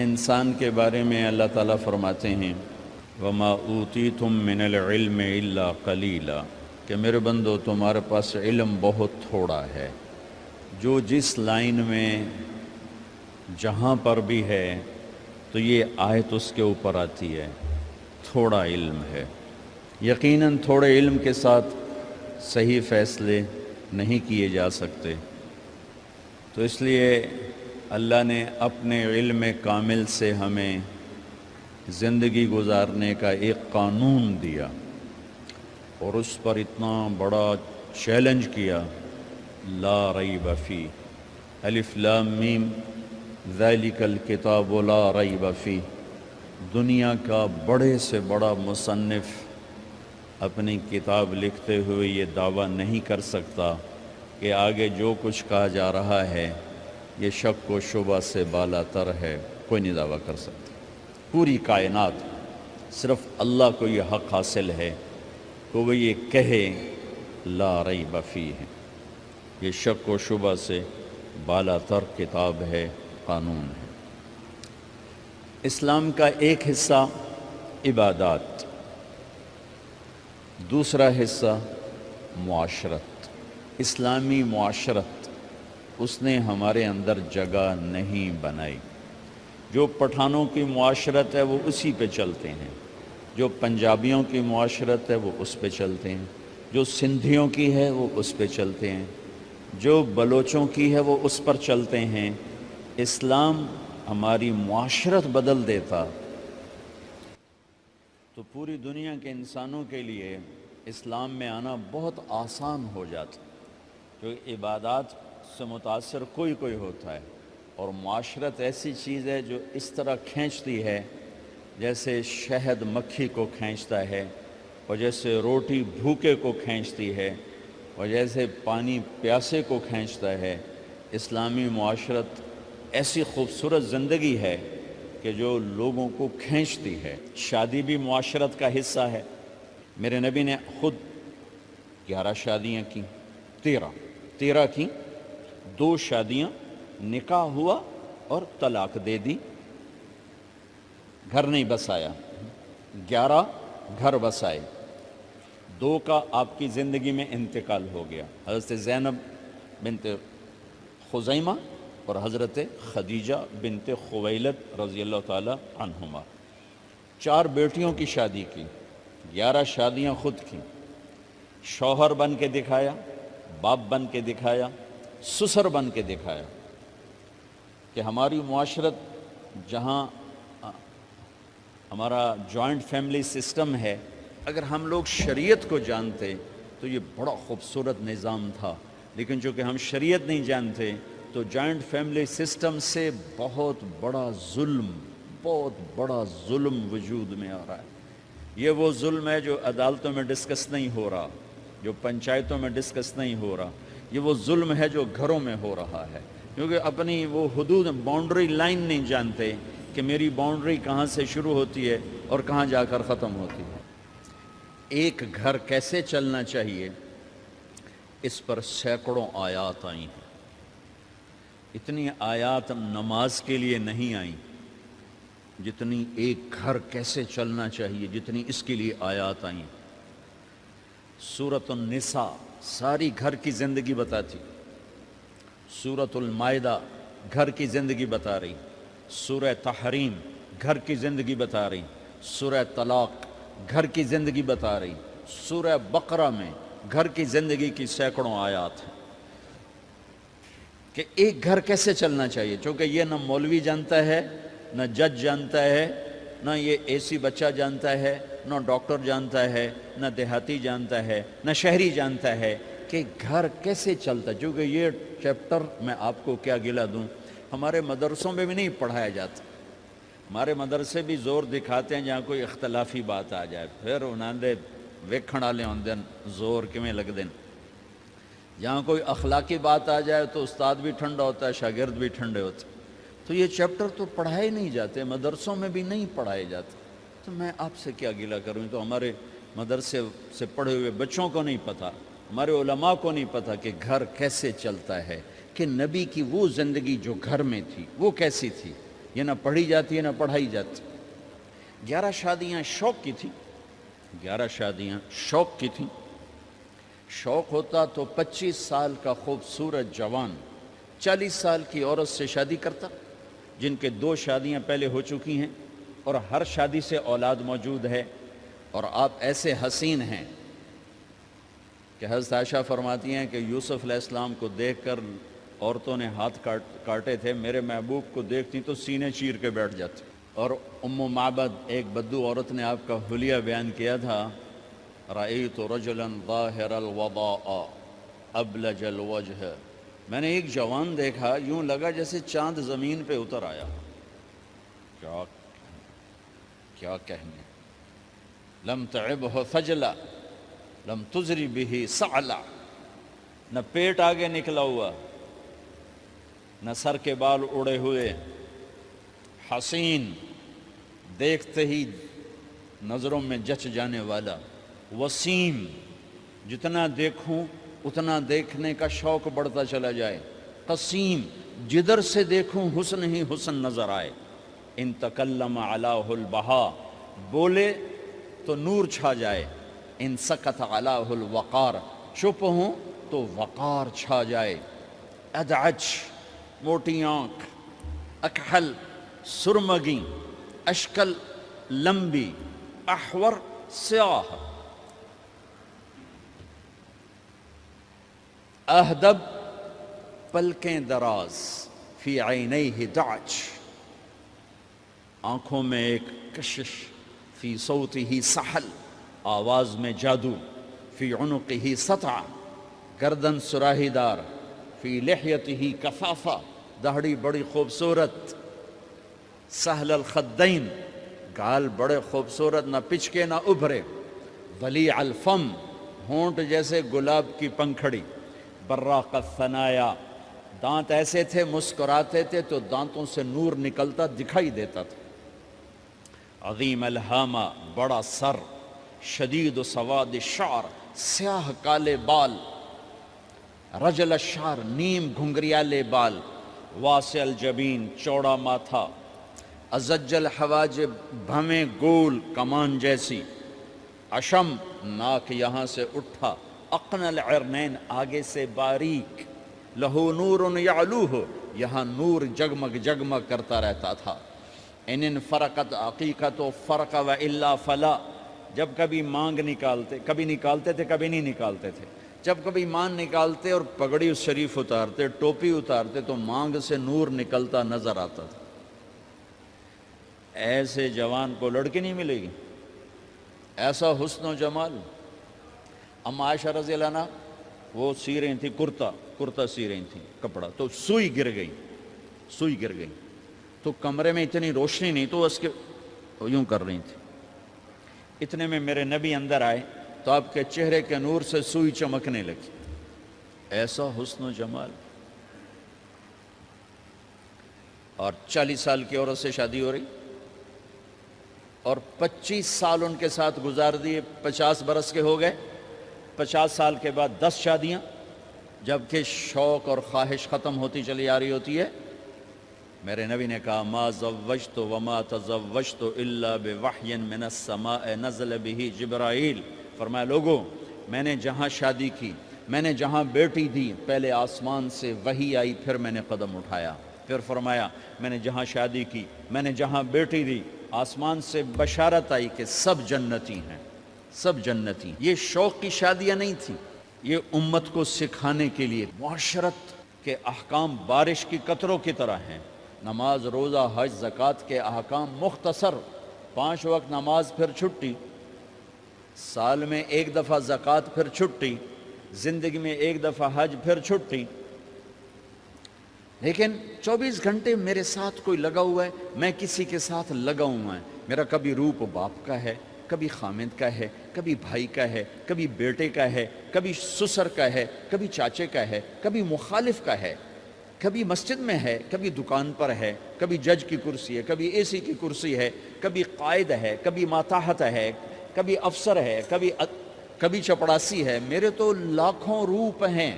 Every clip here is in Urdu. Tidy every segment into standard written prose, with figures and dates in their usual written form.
انسان کے بارے میں اللہ تعالیٰ فرماتے ہیں وَمَا أُوتِيتُم مِّنَ الْعِلْمِ إِلَّا قَلِيلًا کہ میرے بندو تمہارے پاس علم بہت تھوڑا ہے۔ جو جس لائن میں جہاں پر بھی ہے تو یہ آیت اس کے اوپر آتی ہے، تھوڑا علم ہے۔ یقیناً تھوڑے علم کے ساتھ صحیح فیصلے نہیں کیے جا سکتے، تو اس لیے اللہ نے اپنے علم کامل سے ہمیں زندگی گزارنے کا ایک قانون دیا اور اس پر اتنا بڑا چیلنج کیا، لا ریب فیہ، الف لام میم ذالک الکتاب لا ریب فیہ۔ دنیا کا بڑے سے بڑا مصنف اپنی کتاب لکھتے ہوئے یہ دعویٰ نہیں کر سکتا کہ آگے جو کچھ کہا جا رہا ہے یہ شک و شبہ سے بالا تر ہے، کوئی نہیں دعویٰ کر سکتا۔ پوری کائنات صرف اللہ کو یہ حق حاصل ہے کہ وہ یہ کہے لا ریب فیہ، یہ شک و شبہ سے بالا تر کتاب ہے، قانون ہے۔ اسلام کا ایک حصہ عبادات، دوسرا حصہ معاشرت، اسلامی معاشرت اس نے ہمارے اندر جگہ نہیں بنائی۔ جو پٹھانوں کی معاشرت ہے وہ اسی پہ چلتے ہیں، جو پنجابیوں کی معاشرت ہے وہ اس پہ چلتے ہیں، جو سندھیوں کی ہے وہ اس پہ چلتے ہیں، جو بلوچوں کی ہے وہ اس پر چلتے ہیں۔ اسلام ہماری معاشرت بدل دیتا تو پوری دنیا کے انسانوں کے لیے اسلام میں آنا بہت آسان ہو جاتا، کیونکہ عبادات سے متاثر کوئی کوئی ہوتا ہے، اور معاشرت ایسی چیز ہے جو اس طرح کھینچتی ہے جیسے شہد مکھی کو کھینچتا ہے، اور جیسے روٹی بھوکے کو کھینچتی ہے، اور جیسے پانی پیاسے کو کھینچتا ہے۔ اسلامی معاشرت ایسی خوبصورت زندگی ہے کہ جو لوگوں کو کھینچتی ہے۔ شادی بھی معاشرت کا حصہ ہے۔ میرے نبی نے خود 11 شادیاں کی، 13 کی، 2 شادیاں نکاح ہوا اور طلاق دے دی، گھر نہیں بسایا، 11 گھر بسائے، 2 کا آپ کی زندگی میں انتقال ہو گیا، حضرت زینب بنت خزیمہ اور حضرت خدیجہ بنت خویلد رضی اللہ تعالی عنہما۔ 4 بیٹیوں کی شادی کی، 11 شادیاں خود کی، شوہر بن کے دکھایا، باپ بن کے دکھایا، سسر بن کے دکھایا کہ ہماری معاشرت جہاں ہمارا جوائنٹ فیملی سسٹم ہے، اگر ہم لوگ شریعت کو جانتے تو یہ بڑا خوبصورت نظام تھا، لیکن چونکہ ہم شریعت نہیں جانتے تو جوائنٹ فیملی سسٹم سے بہت بڑا ظلم وجود میں آ رہا ہے۔ یہ وہ ظلم ہے جو عدالتوں میں ڈسکس نہیں ہو رہا، جو پنچایتوں میں ڈسکس نہیں ہو رہا، یہ وہ ظلم ہے جو گھروں میں ہو رہا ہے، کیونکہ اپنی وہ حدود باؤنڈری لائن نہیں جانتے کہ میری باؤنڈری کہاں سے شروع ہوتی ہے اور کہاں جا کر ختم ہوتی ہے۔ ایک گھر کیسے چلنا چاہیے اس پر سینکڑوں آیات آئی ہیں۔ اتنی آیات نماز کے لیے نہیں آئیں جتنی ایک گھر کیسے چلنا چاہیے، جتنی اس کے لیے آیات آئیں۔ سورۃ النساء ساری گھر کی زندگی بتاتی، سورۃ المائدہ گھر کی زندگی بتا رہی، سورہ تحریم گھر کی زندگی بتا رہی، سورہ طلاق گھر کی زندگی بتا رہی، سورہ بقرہ میں گھر کی زندگی کی سینکڑوں آیات ہیں کہ ایک گھر کیسے چلنا چاہیے۔ چونکہ یہ نہ مولوی جانتا ہے، نہ جج جانتا ہے، نہ یہ اے سی بچہ جانتا ہے، نہ ڈاکٹر جانتا ہے، نہ دیہاتی جانتا ہے، نہ شہری جانتا ہے کہ گھر کیسے چلتا ہے۔ چونکہ یہ چیپٹر میں آپ کو کیا گلا دوں، ہمارے مدرسوں میں بھی نہیں پڑھایا جاتا۔ ہمارے مدرسے بھی زور دکھاتے ہیں جہاں کوئی اختلافی بات آ جائے، پھر انہاں دے ویکھن والے ہوندے زور کیویں لگدے ہیں۔ جہاں کوئی اخلاقی بات آ جائے تو استاد بھی ٹھنڈا ہوتا ہے، شاگرد بھی ٹھنڈے ہوتے ہیں۔ تو یہ چیپٹر تو پڑھائے نہیں جاتے، مدرسوں میں بھی نہیں پڑھائے جاتے، تو میں آپ سے کیا گلہ کروں؟ تو ہمارے مدرسے سے پڑھے ہوئے بچوں کو نہیں پتہ، ہمارے علماء کو نہیں پتہ کہ گھر کیسے چلتا ہے، کہ نبی کی وہ زندگی جو گھر میں تھی وہ کیسی تھی۔ یہ نہ پڑھی جاتی ہے نہ پڑھائی جاتی. 11 شادیاں شوق کی تھیں. 11 شادیاں شوق کی تھیں. شوق ہوتا تو 25 سال کا خوبصورت جوان 40 سال کی عورت سے شادی کرتا، جن کے 2 شادیاں پہلے ہو چکی ہیں اور ہر شادی سے اولاد موجود ہے، اور آپ ایسے حسین ہیں کہ حضرت عائشہ فرماتی ہیں کہ یوسف علیہ السلام کو دیکھ کر عورتوں نے ہاتھ کاٹے تھے، میرے محبوب کو دیکھتی تو سینے چیر کے بیٹھ جاتی. اور ام معبد ایک بدو عورت نے آپ کا حلیہ بیان کیا تھا، رأیت رجلا ظاہر الوضاء ابلج الوجہ، میں نے ایک جوان دیکھا یوں لگا جیسے چاند زمین پہ اتر آیا. کیا کہنے، لم تعبہ خجلا لم تزری بہ سعلا، نہ پیٹ آگے نکلا ہوا نہ سر کے بال اڑے ہوئے، حسین دیکھتے ہی نظروں میں جچ جانے والا، وسیم جتنا دیکھوں اتنا دیکھنے کا شوق بڑھتا چلا جائے، قسیم جدھر سے دیکھوں حسن ہی حسن نظر آئے. ان تکلم علیہ البہا، بولے تو نور چھا جائے، ان سکت علیہ الوقار، چپ ہوں تو وقار چھا جائے. ادعج موٹی آنکھ، اکحل سرمگی، اشکل لمبی، احور سیاہ، اہدب پلکیں دراز، فی عینیہ دعج، آنکھوں میں ایک کشش، فی صوتہ سحل، آواز میں جادو، فی عنقہ سطع، گردن سراہی دار، فی لحیتہ کفافہ، داڑھی بڑی خوبصورت، سہل الخدین، گال بڑے خوبصورت، نہ پچکے نہ ابھرے، ولیع الفم، ہونٹ جیسے گلاب کی پنکھڑی، براق الثنایا، دانت ایسے تھے مسکراتے تھے تو دانتوں سے نور نکلتا دکھائی دیتا تھا. عظیم الہامہ، بڑا سر، شدید سواد الشعر، سیاہ کالے بال، رجل الشعر، نیم گھنگریالے بال، واسع الجبین، چوڑا ماتھا، ازج الحواجب، بھویں گول کمان جیسی، اشم، ناک یہاں سے اٹھا، اقن العرنین، آگے سے باریک، لہو نور یعلوہ، یہاں نور جگمگ جگمگ کرتا رہتا تھا. ان فرقت عقیقت و فرق و الا فلا، جب کبھی مانگ نکالتے، کبھی نکالتے تھے کبھی نہیں نکالتے تھے، جب کبھی مانگ نکالتے اور پگڑی شریف اتارتے، ٹوپی اتارتے تو مانگ سے نور نکلتا نظر آتا تھا. ایسے جوان کو لڑکی نہیں ملے گی، ایسا حسن و جمال. اما عائشہ رضی اللہ عنہ وہ سی رہی تھی کرتا سی رہی تھی کپڑا، تو سوئی گر گئی تو کمرے میں اتنی روشنی نہیں تو اس کے یوں کر رہی تھی. اتنے میں میرے نبی اندر آئے تو آپ کے چہرے کے نور سے سوئی چمکنے لگی. ایسا حسن و جمال. اور 40 سال کی عورت سے شادی ہو رہی اور 25 سال ان کے ساتھ گزار دیے، 50 برس کے ہو گئے. 50 سال کے بعد 10 شادیاں، جبکہ شوق اور خواہش ختم ہوتی چلی آ رہی ہوتی ہے. میرے نبی نے کہا ما زوجت وما تزوجت الا بوحی من السماء نزل به جبرائیل. فرمایا لوگوں، میں نے جہاں شادی کی، میں نے جہاں بیٹی دی، پہلے آسمان سے وحی آئی پھر میں نے قدم اٹھایا. پھر فرمایا میں نے جہاں شادی کی، میں نے جہاں بیٹی دی، آسمان سے بشارت آئی کہ سب جنتی ہیں، سب جنتی. یہ شوق کی شادیاں نہیں تھیں، یہ امت کو سکھانے کے لیے. معاشرت کے احکام بارش کی قطروں کی طرح ہیں. نماز، روزہ، حج، زکوٰۃ کے احکام مختصر، 5 وقت نماز پھر چھٹی، سال میں 1 دفعہ زکوٰۃ پھر چھٹی، زندگی میں 1 دفعہ حج پھر چھٹی. لیکن 24 گھنٹے میرے ساتھ کوئی لگا ہوا ہے، میں کسی کے ساتھ لگا ہوا ہے. میرا کبھی روپ باپ کا ہے، کبھی خامد کا ہے، کبھی بھائی کا ہے، کبھی بیٹے کا ہے، کبھی سسر کا ہے، کبھی چاچے کا ہے، کبھی مخالف کا ہے، کبھی مسجد میں ہے، کبھی دکان پر ہے، کبھی جج کی کرسی ہے، کبھی اے سی کی کرسی ہے، کبھی قائد ہے، کبھی ماتحت ہے، کبھی افسر ہے، کبھی چپڑاسی ہے. میرے تو لاکھوں روپ ہیں.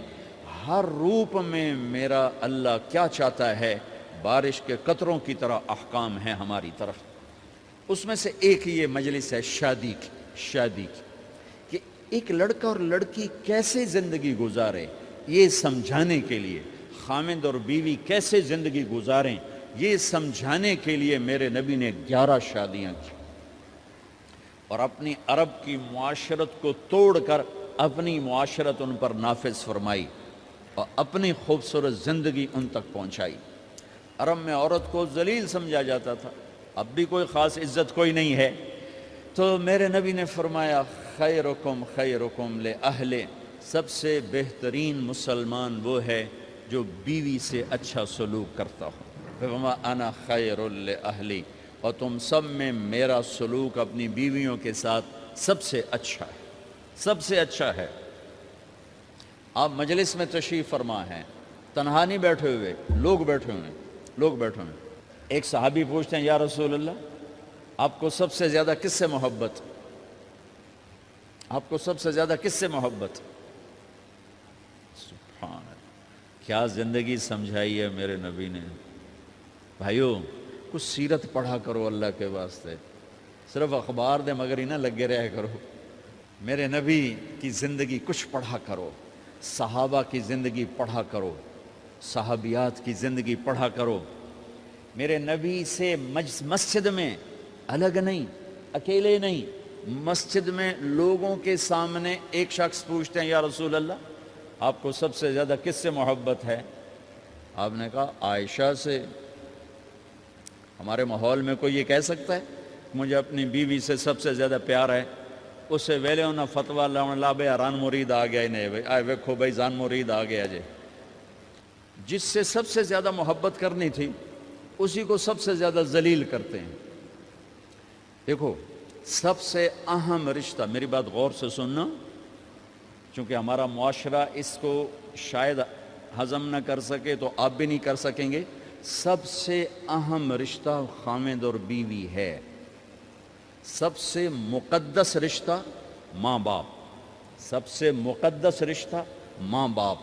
ہر روپ میں میرا اللہ کیا چاہتا ہے؟ بارش کے قطروں کی طرح احکام ہیں ہماری طرف۔ اس میں سے ایک یہ مجلس ہے شادی کی کہ ایک لڑکا اور لڑکی کیسے زندگی گزارے یہ سمجھانے کے لیے، خامند اور بیوی کیسے زندگی گزاریں یہ سمجھانے کے لیے میرے نبی نے 11 شادیاں کی، اور اپنی عرب کی معاشرت کو توڑ کر اپنی معاشرت ان پر نافذ فرمائی اور اپنی خوبصورت زندگی ان تک پہنچائی۔ عرب میں عورت کو ذلیل سمجھا جاتا تھا، اب بھی کوئی خاص عزت کوئی نہیں ہے، تو میرے نبی نے فرمایا خیرکم خیرکم لأہلہ، سب سے بہترین مسلمان وہ ہے جو بیوی سے اچھا سلوک کرتا ہو۔ وما انا خیر لأہلی، اور تم سب میں میرا سلوک اپنی بیویوں کے ساتھ سب سے اچھا ہے، سب سے اچھا ہے۔ آپ مجلس میں تشریف فرما ہیں، تنہا نہیں بیٹھے ہوئے، لوگ بیٹھے ہوئے ہیں۔ ایک صحابی پوچھتے ہیں یا رسول اللہ آپ کو سب سے زیادہ کس سے محبت، آپ کو سب سے زیادہ کس سے محبت؟ سبحان اللہ، کیا زندگی سمجھائی ہے میرے نبی نے۔ بھائیو کچھ سیرت پڑھا کرو اللہ کے واسطے، صرف اخبار دے مگر ہی نہ لگے رہا کرو، میرے نبی کی زندگی کچھ پڑھا کرو، صحابہ کی زندگی پڑھا کرو، صحابیات کی زندگی پڑھا کرو۔ میرے نبی سے مسجد میں الگ نہیں، اکیلے نہیں، مسجد میں لوگوں کے سامنے ایک شخص پوچھتے ہیں یا رسول اللہ آپ کو سب سے زیادہ کس سے محبت ہے؟ آپ نے کہا عائشہ سے۔ ہمارے ماحول میں کوئی یہ کہہ سکتا ہے مجھے اپنی بیوی سے سب سے زیادہ پیار ہے؟ اس سے ویلے انہاں فتویٰ لا بے ران مرید آ گیا نہیں آئے ویکھو بھائی زان مرید آ گیا جے۔ جس سے سب سے زیادہ محبت کرنی تھی اسی کو سب سے زیادہ ذلیل کرتے ہیں۔ دیکھو سب سے اہم رشتہ، میری بات غور سے سننا چونکہ ہمارا معاشرہ اس کو شاید ہضم نہ کر سکے تو آپ بھی نہیں کر سکیں گے، سب سے اہم رشتہ خامد اور بیوی ہے، سب سے مقدس رشتہ ماں باپ، سب سے مقدس رشتہ ماں باپ،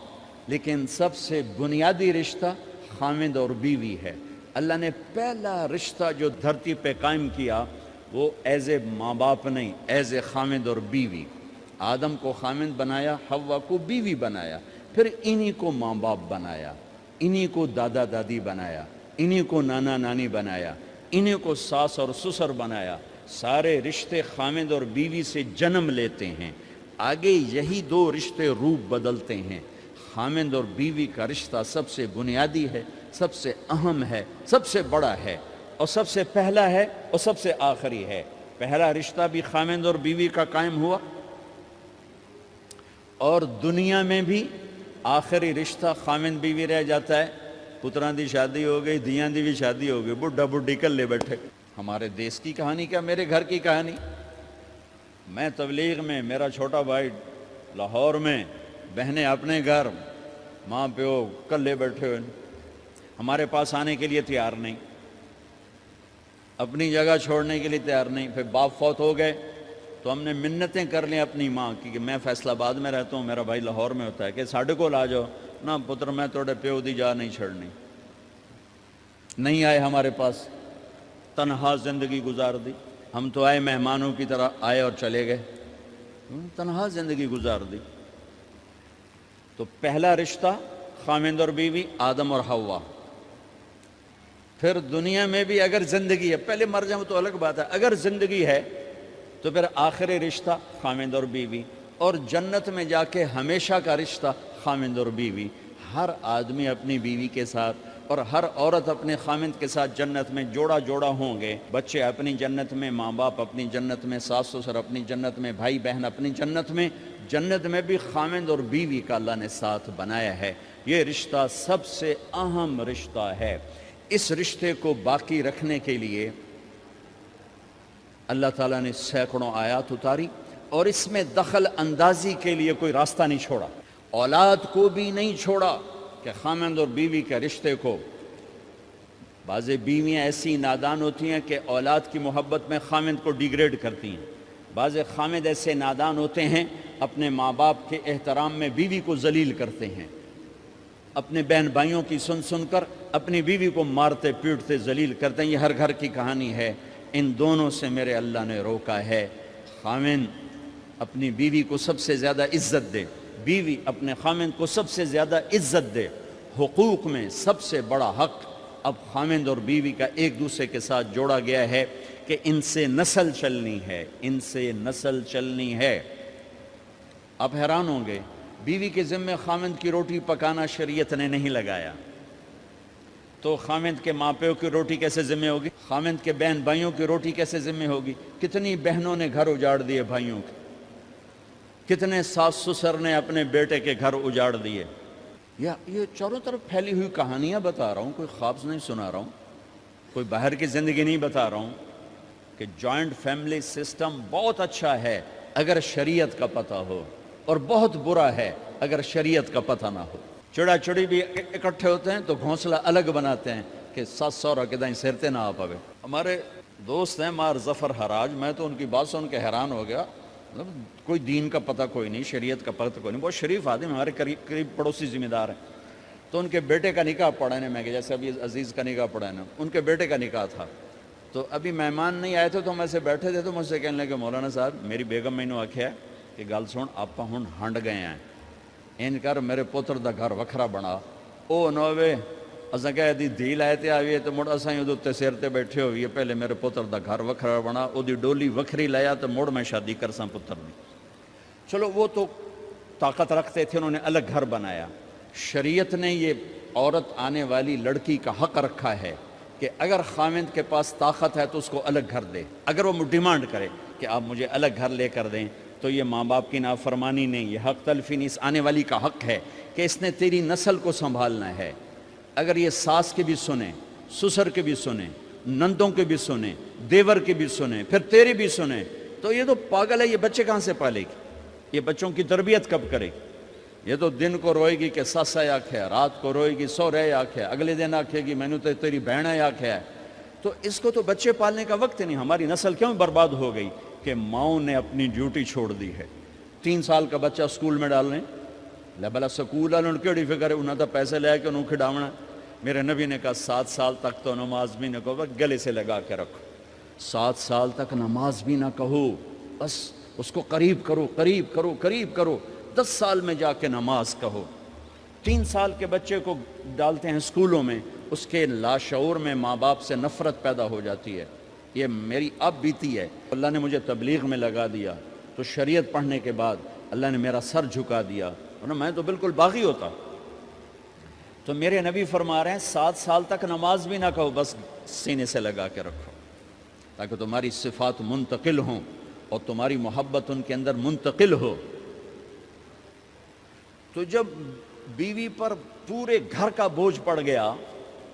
لیکن سب سے بنیادی رشتہ خامد اور بیوی ہے۔ اللہ نے پہلا رشتہ جو دھرتی پہ قائم کیا وہ ایز اے ماں باپ نہیں، ایز اے خامد اور بیوی۔ آدم کو خامد بنایا، حوا کو بیوی بنایا، پھر انہی کو ماں باپ بنایا، انہی کو دادا دادی بنایا، انہی کو نانا نانی بنایا، انہی کو ساس اور سسر بنایا۔ سارے رشتے خامد اور بیوی سے جنم لیتے ہیں، آگے یہی دو رشتے روپ بدلتے ہیں۔ خامد اور بیوی کا رشتہ سب سے بنیادی ہے، سب سے اہم ہے، سب سے بڑا ہے، اور سب سے پہلا ہے اور سب سے آخری ہے۔ پہلا رشتہ بھی خامد اور بیوی کا قائم ہوا، اور دنیا میں بھی آخری رشتہ خامد بیوی رہ جاتا ہے۔ پتران دی شادی ہو گئی، دیاں دی بھی شادی ہو گئی، بڈھا بڈھی کلے بیٹھے۔ ہمارے دیس کی کہانی کیا، میرے گھر کی کہانی۔ میں تبلیغ میں، میرا چھوٹا بھائی لاہور میں، بہنیں اپنے گھر، ماں پیو کلے بیٹھے ہوئے، ہمارے پاس آنے کے لیے تیار نہیں، اپنی جگہ چھوڑنے کے لیے تیار نہیں۔ پھر باپ فوت ہو گئے تو ہم نے منتیں کر لیں اپنی ماں کی کہ میں فیصل آباد میں رہتا ہوں، میرا بھائی لاہور میں ہوتا ہے، کہ ساڑھے کو لا جاؤ نہ پتر، میں توڑے پیو دی جا نہیں چھڑنی۔ نہیں آئے ہمارے پاس، تنہا زندگی گزار دی۔ ہم تو آئے مہمانوں کی طرح آئے اور چلے گئے، تنہا زندگی گزار دی۔ تو پہلا رشتہ خامد اور بیوی، آدم اور حوا۔ پھر دنیا میں بھی اگر زندگی ہے، پہلے مر جاؤں تو الگ بات ہے، اگر زندگی ہے تو پھر آخری رشتہ خامد اور بیوی، اور جنت میں جا کے ہمیشہ کا رشتہ خامد اور بیوی۔ ہر آدمی اپنی بیوی کے ساتھ اور ہر عورت اپنے خامد کے ساتھ جنت میں جوڑا جوڑا ہوں گے، بچے اپنی جنت میں، ماں باپ اپنی جنت میں، ساس سسر اپنی جنت میں، بھائی بہن اپنی جنت میں۔ جنت میں بھی خامد اور بیوی کا اللہ نے ساتھ بنایا ہے۔ یہ رشتہ سب سے اہم رشتہ ہے۔ اس رشتے کو باقی رکھنے کے لیے اللہ تعالیٰ نے سینکڑوں آیات اتاری، اور اس میں دخل اندازی کے لیے کوئی راستہ نہیں چھوڑا، اولاد کو بھی نہیں چھوڑا کہ خامد اور بیوی کے رشتے کو۔ بعض بیویاں ایسی نادان ہوتی ہیں کہ اولاد کی محبت میں خامد کو ڈیگریڈ کرتی ہیں، بعض خامد ایسے نادان ہوتے ہیں اپنے ماں باپ کے احترام میں بیوی کو ذلیل کرتے ہیں، اپنے بہن بھائیوں کی سن سن کر اپنی بیوی کو مارتے پیٹتے ذلیل کرتے ہیں، یہ ہر گھر کی کہانی ہے۔ ان دونوں سے میرے اللہ نے روکا ہے۔ خاوند اپنی بیوی کو سب سے زیادہ عزت دے، بیوی اپنے خاوند کو سب سے زیادہ عزت دے۔ حقوق میں سب سے بڑا حق اب خاوند اور بیوی کا ایک دوسرے کے ساتھ جوڑا گیا ہے کہ ان سے نسل چلنی ہے، ان سے نسل چلنی ہے۔ آپ حیران ہوں گے، بیوی کے ذمہ خاوند کی روٹی پکانا شریعت نے نہیں لگایا، تو خاوند کے ماں پیو کی روٹی کیسے ذمہ ہوگی؟ خاوند کے بہن بھائیوں کی روٹی کیسے ذمہ ہوگی؟ کتنی بہنوں نے گھر اجاڑ دیے بھائیوں کے، کتنے ساس سسر نے اپنے بیٹے کے گھر اجاڑ دیے۔ یہ چاروں طرف پھیلی ہوئی کہانیاں بتا رہا ہوں، کوئی خواب نہیں سنا رہا ہوں، کوئی باہر کی زندگی نہیں بتا رہا ہوں، کہ جوائنٹ فیملی سسٹم بہت اچھا ہے اگر شریعت کا پتہ ہو، اور بہت برا ہے اگر شریعت کا پتہ نہ ہو۔ چڑا چڑی بھی اکٹھے ہوتے ہیں تو گھونسلہ الگ بناتے ہیں کہ ساس سورا کے دائیں سرتے نہ آ پاوے۔ ہمارے دوست ہیں مار ظفر حراج، میں تو ان کی بات سن کے حیران ہو گیا، مطلب کوئی دین کا پتہ کوئی نہیں، شریعت کا پتہ کوئی نہیں، بہت شریف آدمی، ہمارے قریب پڑوسی ذمہ دار ہیں۔ تو ان کے بیٹے کا نکاح پڑھانے میں، کہ جیسے ابھی عزیز کا نکاح پڑھانا، ان کے بیٹے کا نکاح تھا، تو ابھی مہمان نہیں آئے تھے، تو ہم ایسے بیٹھے تھے، تو مجھ سے کہنے لگے مولانا صاحب میری بیگم میں نے آکھیا کہ گل سن آپ ہن ہنڈ گئے ہیں، ان کر میرے پتر دا گھر وکھرا بنا، او نوے اساں کہہ دی دھی لائے تے آئی ہے تو مڑ اساں ہی ادھے سر تے بیٹھے ہوئی ہے، پہلے میرے پتر دا گھر وکھرا بنا، او دی ڈولی وکھری لایا تو مڑ میں شادی کرساں پتر دی۔ چلو وہ تو طاقت رکھتے تھے، انہوں نے الگ گھر بنایا۔ شریعت نے یہ عورت آنے والی لڑکی کا حق رکھا ہے کہ اگر خاوند کے پاس طاقت ہے تو اس کو الگ گھر دے، اگر وہ ڈیمانڈ کرے کہ آپ مجھے الگ گھر لے کر دیں، تو یہ ماں باپ کی نافرمانی نہیں، یہ حق تلفی نہیں، اس آنے والی کا حق ہے کہ اس نے تیری نسل کو سنبھالنا ہے۔ اگر یہ ساس کے بھی سنیں، سسر کے بھی سنیں، نندوں کے بھی سنیں، دیور کے بھی سنیں، پھر تیرے بھی سنیں، تو یہ تو پاگل ہے، یہ بچے کہاں سے پالے گی؟ یہ بچوں کی تربیت کب کرے گی؟ یہ تو دن کو روئے گی کہ ساسا آکھے، رات کو روئے گی سورے آکھے، اگلے دن آکھے گی میں نے تو تیری بہن آکھے ہے، تو اس کو تو بچے پالنے کا وقت نہیں۔ ہماری نسل کیوں برباد ہو گئی؟ کہ ماؤں نے اپنی ڈیوٹی چھوڑ دی ہے۔ 3 سال کا بچہ سکول میں ڈالنے لے، بلا سکول والوں نے کیڑی فکر ہے، انہوں نے پیسے لے کے انہوں کھڈاونا۔ میرے نبی نے کہا 7 سال تک تو نماز بھی نہ کہو، گلے سے لگا کے رکھو، 7 سال تک نماز بھی نہ کہو، بس اس کو قریب کرو قریب کرو قریب کرو، 10 سال میں جا کے نماز کہو۔ 3 سال کے بچے کو ڈالتے ہیں سکولوں میں، اس کے لاشعور میں ماں باپ سے نفرت پیدا ہو جاتی ہے۔ یہ میری اب بیتی ہے، اللہ نے مجھے تبلیغ میں لگا دیا، تو شریعت پڑھنے کے بعد اللہ نے میرا سر جھکا دیا، ورنہ میں تو بالکل باغی ہوتا۔ تو میرے نبی فرما رہے ہیں 7 سال تک نماز بھی نہ کہو، بس سینے سے لگا کے رکھو، تاکہ تمہاری صفات منتقل ہوں اور تمہاری محبت ان کے اندر منتقل ہو۔ تو جب بیوی پر پورے گھر کا بوجھ پڑ گیا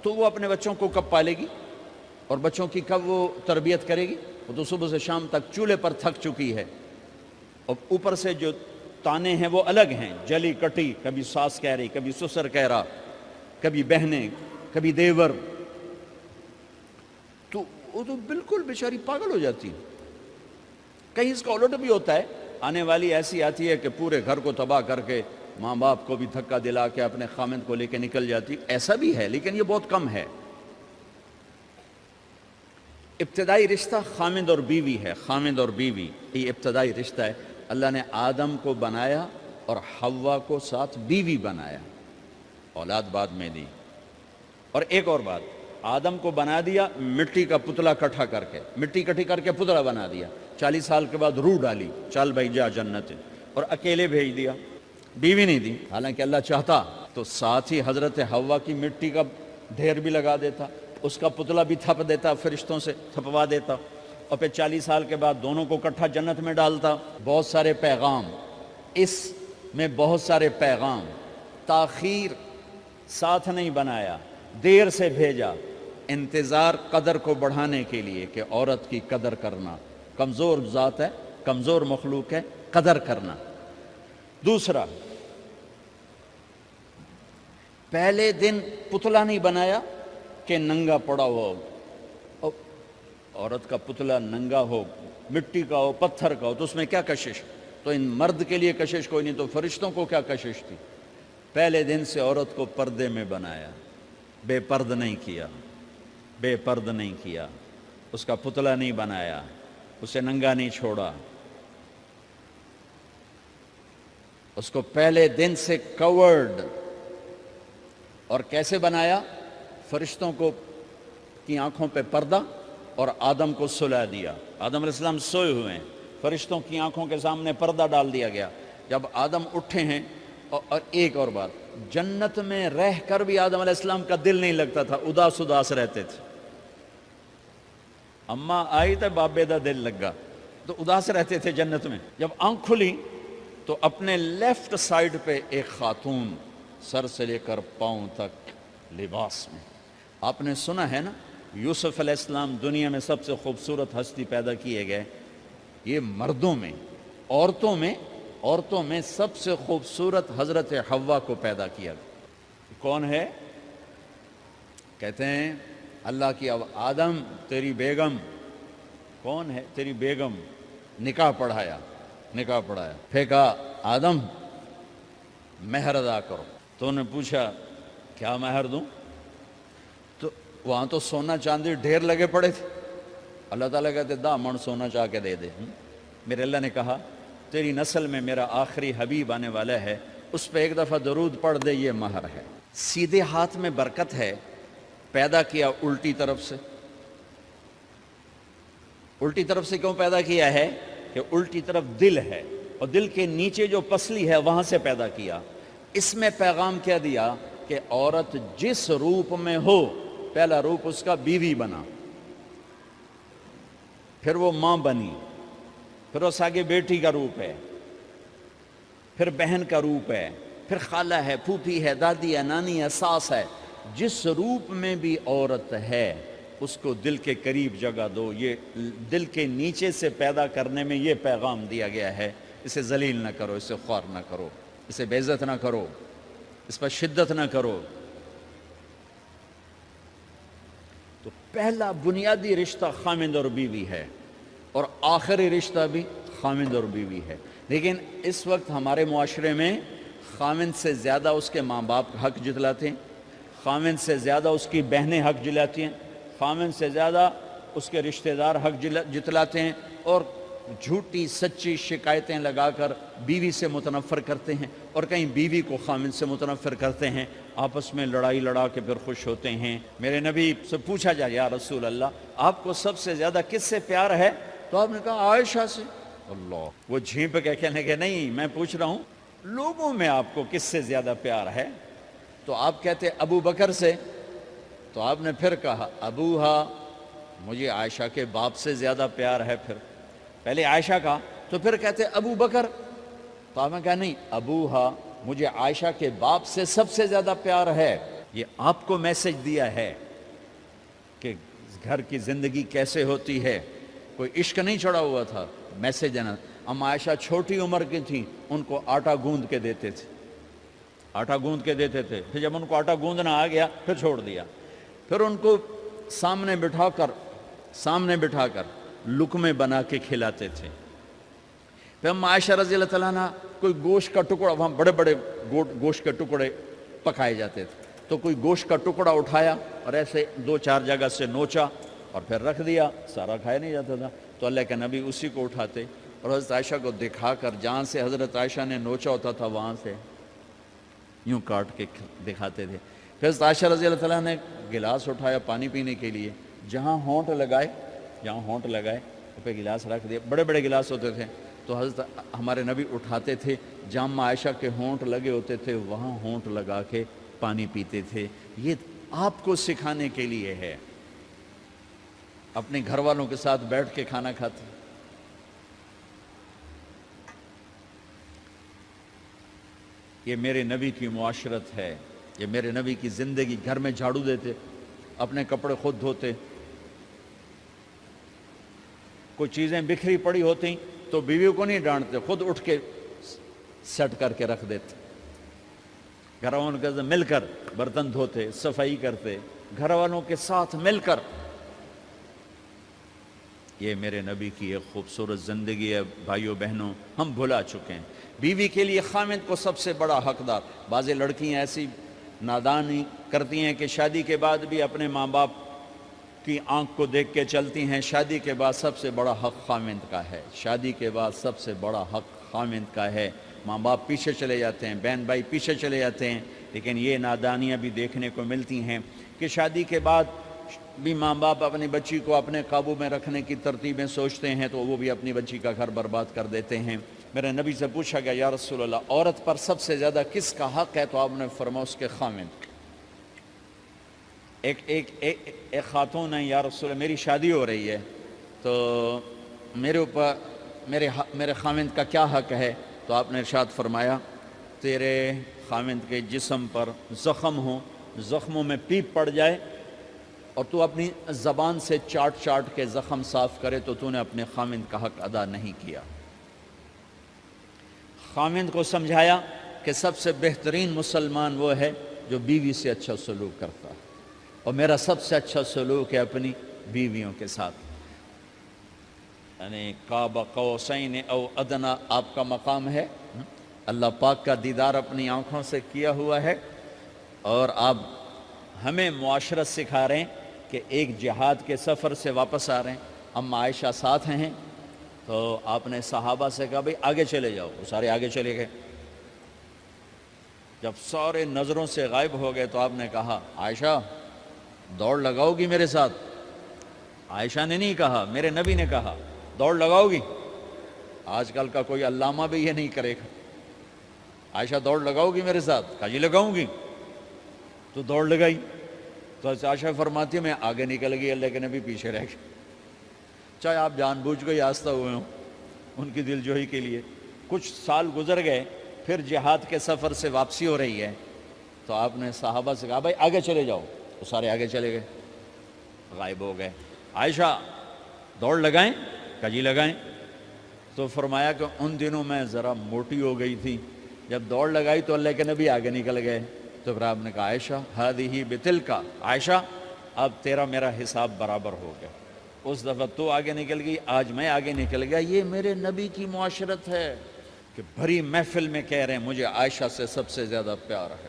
تو وہ اپنے بچوں کو کب پالے گی اور بچوں کی کب وہ تربیت کرے گی؟ وہ تو صبح سے شام تک چولہے پر تھک چکی ہے، اور اوپر سے جو تانے ہیں وہ الگ ہیں، جلی کٹی، کبھی ساس کہہ رہی، کبھی سسر کہہ رہا، کبھی بہنیں، کبھی دیور، تو وہ تو بالکل بیچاری پاگل ہو جاتی ہے۔ کہیں اس کا الٹ بھی ہوتا ہے، آنے والی ایسی آتی ہے کہ پورے گھر کو تباہ کر کے ماں باپ کو بھی دھکا دلا کے اپنے خامند کو لے کے نکل جاتی، ایسا بھی ہے لیکن یہ بہت کم ہے۔ ابتدائی رشتہ خامند اور بیوی ہے، خامند اور بیوی یہ ابتدائی رشتہ ہے۔ اللہ نے آدم کو بنایا اور حوا کو ساتھ بیوی بنایا، اولاد بعد میں دی۔ اور ایک اور بات، آدم کو بنا دیا مٹی کا پتلا کٹھا کر کے، مٹی کٹھی کر کے پتلا بنا دیا، 40 سال کے بعد روح ڈالی، چل بھائی جا جنت، اور اکیلے بھیج دیا، بیوی نہیں دی۔ حالانکہ اللہ چاہتا تو ساتھ ہی حضرت حوا کی مٹی کا ڈھیر بھی لگا دیتا، اس کا پتلا بھی تھپ دیتا، فرشتوں سے تھپوا دیتا، اور پھر 40 سال کے بعد دونوں کو کٹھا جنت میں ڈالتا۔ بہت سارے پیغام، اس میں بہت سارے پیغام، تاخیر ساتھ نہیں بنایا، دیر سے بھیجا، انتظار قدر کو بڑھانے کے لیے کہ عورت کی قدر کرنا، کمزور ذات ہے، کمزور مخلوق ہے، قدر کرنا۔ دوسرا، پہلے دن پتلا نہیں بنایا کہ ننگا پڑا ہو، عورت کا پتلا ننگا ہو، مٹی کا ہو، پتھر کا ہو، تو اس میں کیا کشش؟ تو ان مرد کے لیے کشش کوئی نہیں، تو فرشتوں کو کیا کشش تھی؟ پہلے دن سے عورت کو پردے میں بنایا، بے پرد نہیں کیا، بے پرد نہیں کیا، اس کا پتلا نہیں بنایا، اسے ننگا نہیں چھوڑا، اس کو پہلے دن سے کورڈ. اور کیسے بنایا؟ فرشتوں کی آنکھوں پہ پردہ اور آدم کو سلا دیا. آدم علیہ السلام سوئے ہوئے ہیں، فرشتوں کی آنکھوں کے سامنے پردہ ڈال دیا گیا. جب آدم اٹھے ہیں، اور ایک اور بات، جنت میں رہ کر بھی آدم علیہ السلام کا دل نہیں لگتا تھا، اداس اداس رہتے تھے. اماں آئی تو بابے دا دل لگا، تو اداس رہتے تھے جنت میں. جب آنکھ کھلی تو اپنے لیفٹ سائیڈ پہ ایک خاتون سر سے لے کر پاؤں تک لباس میں. آپ نے سنا ہے نا، یوسف علیہ السلام دنیا میں سب سے خوبصورت ہستی پیدا کیے گئے. یہ مردوں میں، عورتوں میں سب سے خوبصورت حضرت حوا کو پیدا کیا گیا. کون ہے؟ کہتے ہیں اللہ کی آدم تیری بیگم. کون ہے تیری بیگم؟ نکاح پڑھایا. پھر کہا آدم مہر ادا کرو. تو انہوں نے پوچھا کیا مہر دوں؟ تو وہاں تو سونا چاندی ڈھیر لگے پڑے تھے. اللہ تعالیٰ کہتے دا من سونا چاہ کے دے دے. میرے اللہ نے کہا تیری نسل میں میرا آخری حبیب آنے والا ہے، اس پہ ایک دفعہ درود پڑھ دے، یہ مہر ہے. سیدھے ہاتھ میں برکت ہے. پیدا کیا الٹی طرف سے. الٹی طرف سے کیوں پیدا کیا ہے؟ کہ الٹی طرف دل ہے، اور دل کے نیچے جو پسلی ہے وہاں سے پیدا کیا. اس میں پیغام کیا دیا کہ عورت جس روپ میں ہو، پہلا روپ اس کا بیوی بنا، پھر وہ ماں بنی، پھر اس آگے بیٹی کا روپ ہے، پھر بہن کا روپ ہے، پھر خالہ ہے، پھوپھی ہے، دادی ہے، نانی ہے، ساس ہے. جس روپ میں بھی عورت ہے اس کو دل کے قریب جگہ دو. یہ دل کے نیچے سے پیدا کرنے میں یہ پیغام دیا گیا ہے. اسے ذلیل نہ کرو، اسے خوار نہ کرو، اسے بے عزت نہ کرو، اس پر شدت نہ کرو. تو پہلا بنیادی رشتہ خامند اور بیوی ہے، اور آخری رشتہ بھی خامند اور بیوی ہے. لیکن اس وقت ہمارے معاشرے میں خامند سے زیادہ اس کے ماں باپ حق جتلاتے ہیں، خامند سے زیادہ اس کی بہنیں حق جلاتی ہیں، خامند سے زیادہ اس کے رشتہ دار حق جتلاتے ہیں، اور جھوٹی سچی شکایتیں لگا کر بیوی سے متنفر کرتے ہیں، اور کہیں بیوی کو خامند سے متنفر کرتے ہیں. آپس میں لڑائی لڑا کے پھر خوش ہوتے ہیں. میرے نبی سے پوچھا جائے یا رسول اللہ آپ کو سب سے زیادہ کس سے پیار ہے؟ تو آپ نے کہا عائشہ سے. اللہ، وہ جھینپ کے کہنے کہ نہیں، میں پوچھ رہا ہوں لوگوں میں آپ کو کس سے زیادہ پیار ہے؟ تو آپ کہتے ابو بکر سے. تو آپ نے پھر کہا ابوہا، مجھے عائشہ کے باپ سے زیادہ پیار ہے. پھر پہلے عائشہ کا، تو پھر کہتے ابو بکر. تو آپ نے کہا نہیں، ابوہا، مجھے عائشہ کے باپ سے سب سے زیادہ پیار ہے. یہ آپ کو میسج دیا ہے کہ گھر کی زندگی کیسے ہوتی ہے. کوئی عشق نہیں چڑھا ہوا تھا، میسج دینا. ہم عائشہ چھوٹی عمر کی تھیں، ان کو آٹا گوندھ کے دیتے تھے، آٹا گوندھ کے دیتے تھے. پھر جب ان کو آٹا گوندھنا آ گیا پھر چھوڑ دیا. پھر ان کو سامنے بٹھا کر لقمے بنا کے کھلاتے تھے. پھر ہم عائشہ رضی اللہ تعالیٰ عنہ کوئی گوشت کا ٹکڑا، وہاں بڑے بڑے گوشت کے ٹکڑے پکائے جاتے تھے، تو کوئی گوشت کا ٹکڑا اٹھایا اور ایسے 2-4 جگہ سے نوچا اور پھر رکھ دیا. سارا کھایا نہیں جاتا تھا. تو اللہ کے نبی اسی کو اٹھاتے اور حضرت عائشہ کو دکھا کر، جہاں سے حضرت عائشہ نے نوچا ہوتا تھا وہاں سے یوں کاٹ کے دکھاتے تھے. پھر حضرت عائشہ رضی اللہ تعالیٰ نے گلاس اٹھایا پانی پینے کے لیے، جہاں ہونٹ لگائے پہ گلاس رکھ دیا. بڑے بڑے گلاس ہوتے تھے، تو حضرت ہمارے نبی اٹھاتے تھے، جہاں عائشہ کے ہونٹ لگے ہوتے تھے وہاں ہونٹ لگا کے پانی پیتے تھے. یہ آپ کو سکھانے کے لیے ہے. اپنے گھر والوں کے ساتھ بیٹھ کے کھانا کھاتے. یہ میرے نبی کی معاشرت ہے، یہ میرے نبی کی زندگی. گھر میں جھاڑو دیتے، اپنے کپڑے خود دھوتے. کوئی چیزیں بکھری پڑی ہوتی تو بیوی کو نہیں ڈانٹتے، خود اٹھ کے سیٹ کر کے رکھ دیتے. گھر والوں کے ساتھ مل کر برتن دھوتے، صفائی کرتے، گھر والوں کے ساتھ مل کر. یہ میرے نبی کی ایک خوبصورت زندگی ہے. بھائیوں بہنوں، ہم بھلا چکے ہیں. بیوی کے لیے خامند کو سب سے بڑا حقدار. بعض لڑکیاں ایسی نادانی کرتی ہیں کہ شادی کے بعد بھی اپنے ماں باپ کی آنکھ کو دیکھ کے چلتی ہیں. شادی کے بعد سب سے بڑا حق خامند کا ہے. شادی کے بعد سب سے بڑا حق خامند کا ہے. ماں باپ پیچھے چلے جاتے ہیں, بہن بھائی پیچھے چلے جاتے ہیں. لیکن یہ نادانیاں بھی دیکھنے کو ملتی ہیں کہ شادی کے بعد بھی ماں باپ اپنی بچی کو اپنے قابو میں رکھنے کی ترتیبیں سوچتے ہیں تو وہ بھی اپنی بچی کا گھر برباد کر دیتے ہیں. میرے نبی سے پوچھا گیا یا رسول اللہ عورت پر سب سے زیادہ کس کا حق ہے؟ تو آپ نے فرمایا اس کے خامند. ایک خاتون ہے, یا رسول اللہ میری شادی ہو رہی ہے تو میرے اوپر میرے خامند کا کیا حق ہے؟ تو آپ نے ارشاد فرمایا تیرے خامند کے جسم پر زخم ہوں, زخموں میں پیپ پڑ جائے اور تو اپنی زبان سے چاٹ چاٹ کے زخم صاف کرے تو تو نے اپنے خامند کا حق ادا نہیں کیا. خامند کو سمجھایا کہ سب سے بہترین مسلمان وہ ہے جو بیوی سے اچھا سلوک کرتا ہے, اور میرا سب سے اچھا سلوک ہے اپنی بیویوں کے ساتھ. یعنی قاب قوسین او ادنا آپ کا مقام ہے, اللہ پاک کا دیدار اپنی آنکھوں سے کیا ہوا ہے, اور آپ ہمیں معاشرت سکھا رہے ہیں کہ ایک جہاد کے سفر سے واپس آ رہے ہیں, اما عائشہ ساتھ ہیں, تو آپ نے صحابہ سے کہا بھئی آگے چلے جاؤ. وہ سارے آگے چلے گئے. جب سارے نظروں سے غائب ہو گئے تو آپ نے کہا عائشہ دوڑ لگاؤ گی میرے ساتھ؟ عائشہ نے نہیں کہا, میرے نبی نے کہا دوڑ لگاؤ گی. آج کل کا کوئی علامہ بھی یہ نہیں کرے گا. عائشہ دوڑ لگاؤ گی میرے ساتھ؟ کہا جی لگاؤں گی. تو دوڑ لگائی. تو عائشہ فرماتی ہے میں آگے نکل گئی, اللہ کے نبی پیچھے رہ گئے. چاہے آپ جان بوجھ کے آستہ ہوئے ہوں ان کی دل جوئی کے لیے. کچھ سال گزر گئے, پھر جہاد کے سفر سے واپسی ہو رہی ہے تو آپ نے صحابہ سے کہا بھائی آگے چلے جاؤ. تو سارے آگے چلے گئے, غائب ہو گئے. عائشہ دوڑ لگائیں؟ کہا جی لگائیں. تو فرمایا کہ ان دنوں میں ذرا موٹی ہو گئی تھی, جب دوڑ لگائی تو اللہ کے نبی آگے نکل گئے. تو پھر آپ نے کہا عائشہ ہذہ بتلک, عائشہ اب تیرا میرا حساب برابر ہو گیا. اس دفعہ تو آگے نکل گئی, آج میں آگے نکل گیا. یہ میرے نبی کی معاشرت ہے کہ بھری محفل میں کہہ رہے ہیں مجھے عائشہ سے سب سے زیادہ پیار ہے.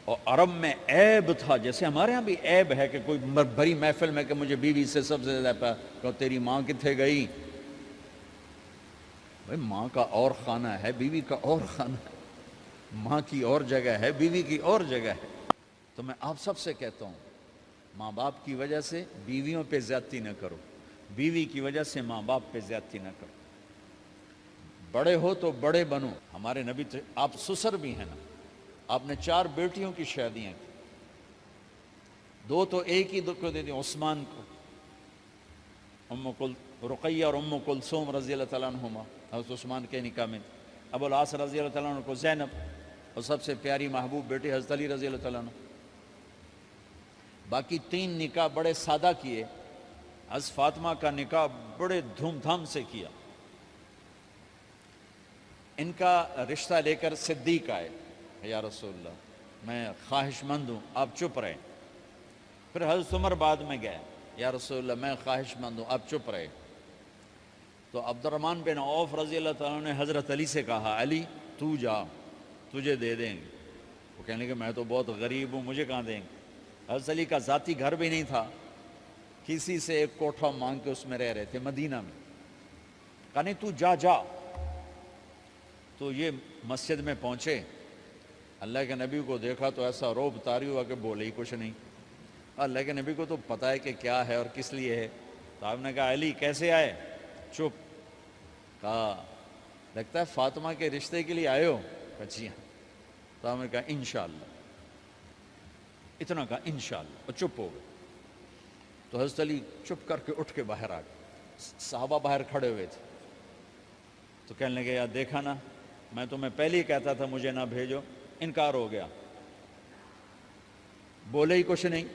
اور عرب میں عیب تھا, جیسے ہمارے ہاں بھی عیب ہے کہ کوئی بھری محفل میں کہ مجھے بیوی سے سب سے زیادہ پیار. کہ تیری ماں کتنے گئی؟ بھائی ماں کا اور خانہ ہے, بیوی کا اور خانہ ہے. ماں کی اور جگہ ہے, بیوی کی اور جگہ ہے. تو میں آپ سب سے کہتا ہوں ماں باپ کی وجہ سے بیویوں پہ زیادتی نہ کرو, بیوی کی وجہ سے ماں باپ پہ زیادتی نہ کرو. بڑے ہو تو بڑے بنو. ہمارے نبی تو آپ سسر بھی ہیں نا, آپ نے 4 بیٹیوں کی شادیاں کی, 2 تو ایک ہی کو دے دی عثمان کو, رقیہ اور ام کلثوم رضی اللہ تعالیٰ عنہما, حضرت عثمان کے نکاح میں. ابو العاص رضی اللہ تعالیٰ عنہ کو زینب, اور سب سے پیاری محبوب بیٹی حضرت علی رضی اللہ تعالیٰ عنہ. باقی 3 نکاح بڑے سادہ کیے. حضرت فاطمہ کا نکاح بڑے دھوم دھام سے کیا. ان کا رشتہ لے کر صدیق آئے, یا رسول اللہ میں خواہش مند ہوں, آپ چپ رہے. پھر حضرت عمر بعد میں گئے, یا رسول اللہ میں خواہش مند ہوں, آپ چپ رہے. تو عبد الرحمن بن عوف رضی اللہ تعالیٰ نے حضرت علی سے کہا علی تو جا, تجھے دے دیں گے. وہ کہنے کہ میں تو بہت غریب ہوں, مجھے کہاں دیں گے. حضرت علی کا ذاتی گھر بھی نہیں تھا, کسی سے ایک کوٹھا مانگ کے اس میں رہ رہے تھے مدینہ میں. کہا نہیں تو جا جا. تو یہ مسجد میں پہنچے, اللہ کے نبی کو دیکھا تو ایسا روب طاری ہوا کہ بولے ہی کچھ نہیں. اللہ کے نبی کو تو پتہ ہے کہ کیا ہے اور کس لیے ہے. تو آپ نے کہا علی کیسے آئے؟ چپ. کہا لگتا ہے فاطمہ کے رشتے کے لیے آئے ہو؟ کہا جی ہاں. تو آپ نے کہا انشاءاللہ, اتنا کہا انشاءاللہ, اور چپ ہو گئے. تو حضرت علی چپ کر کے اٹھ کے باہر آ گئے. صحابہ باہر کھڑے ہوئے تھے. تو کہنے لگے یار دیکھا نا, میں تمہیں پہلے ہی کہتا تھا مجھے نہ بھیجو, انکار ہو گیا, بولے ہی کچھ نہیں.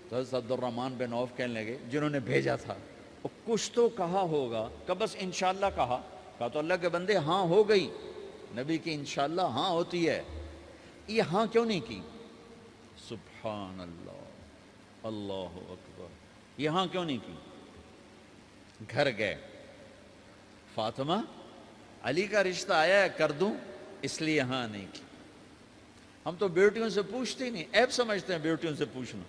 تو حضرت عبد الرحمن بن عوف کہنے لگے جنہوں نے بھیجا تھا وہ کچھ تو کہا ہوگا, کہ بس انشاءاللہ کہا. کہا تو اللہ کے بندے ہاں ہو گئی, نبی کی انشاءاللہ ہاں ہوتی ہے, یہ ہاں کیوں نہیں کی؟ سبحان اللہ, اللہ اکبر, یہ ہاں کیوں نہیں کی؟ گھر گئے, فاطمہ علی کا رشتہ آیا ہے کر دوں, اس لیے ہاں نہیں کی. ہم تو بیٹیوں سے پوچھتے ہی نہیں، عیب سمجھتے ہیں بیٹیوں سے پوچھنا.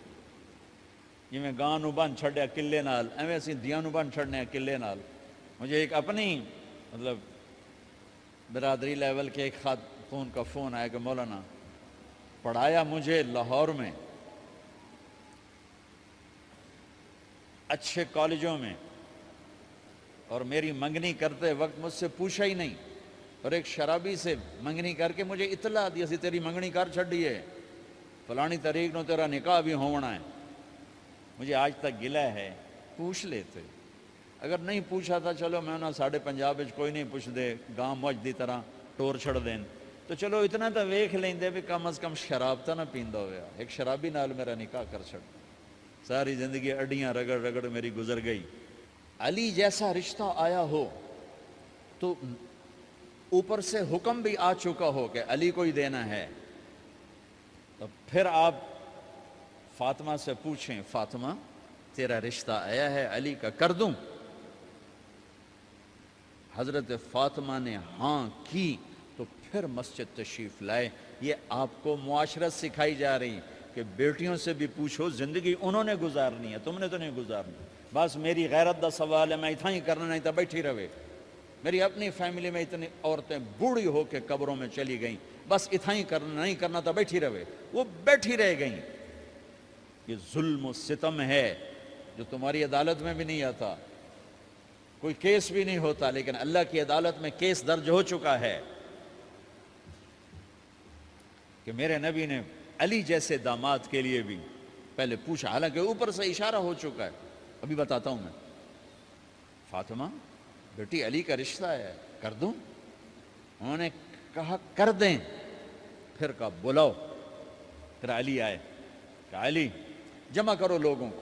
جی میں گاں نو بن چھڑیا قلعے نال، ایویں اسی دیاں نو بن چھڑنے قلعے نال. مجھے ایک اپنی مطلب برادری لیول کے ایک خاتون کا فون آیا کہ مولانا پڑھایا مجھے لاہور میں اچھے کالجوں میں، اور میری منگنی کرتے وقت مجھ سے پوچھا ہی نہیں، اور ایک شرابی سے منگنی کر کے مجھے اطلاع دی سی تیری منگنی کر چھڑی ہے، فلانی تاریخ نو تیرا نکاح بھی ہونا ہے. مجھے آج تک گلہ ہے. پوچھ لیتے، اگر نہیں پوچھا تھا چلو میں انہاں ساڑھے پنجاب کوئی نہیں پوچھ دے، گاں موج دی طرح ٹور چھڑ دین، تو چلو اتنا تو ویکھ لیندے بھی کم از کم شراب تو نہ پیندا ہویا. ایک شرابی نال میرا نکاح کر چھڑ، ساری زندگی اڈیاں رگڑ رگڑ میری گزر گئی. علی جیسا رشتہ آیا ہو تو اوپر سے حکم بھی آ چکا ہو کہ علی کو ہی دینا ہے، تو پھر آپ فاطمہ سے پوچھیں فاطمہ تیرا رشتہ آیا ہے علی کا، کر دوں؟ حضرت فاطمہ نے ہاں کی تو پھر مسجد تشریف لائے. یہ آپ کو معاشرت سکھائی جا رہی کہ بیٹیوں سے بھی پوچھو، زندگی انہوں نے گزارنی ہے، تم نے تو نہیں گزارنی. بس میری غیرت دا سوال ہے، میں اتنا ہی کرنا نہیں تو بیٹھی رہے. میری اپنی فیملی میں اتنی عورتیں بوڑھی ہو کے قبروں میں چلی گئیں، بس اتنا ہی کرنا نہیں کرنا تو بیٹھی رہے. وہ بیٹھی رہ گئیں. یہ ظلم و ستم ہے جو تمہاری عدالت میں بھی نہیں آتا، کوئی کیس بھی نہیں ہوتا، لیکن اللہ کی عدالت میں کیس درج ہو چکا ہے کہ میرے نبی نے علی جیسے داماد کے لیے بھی پہلے پوچھا، حالانکہ اوپر سے اشارہ ہو چکا ہے. ابھی بتاتا ہوں میں. فاطمہ بیٹی علی کا رشتہ ہے، کر دوں؟ انہوں نے کہا کر دیں. پھر کہا بلاؤ. پھر علی آئے، کہا علی جمع کرو لوگوں کو.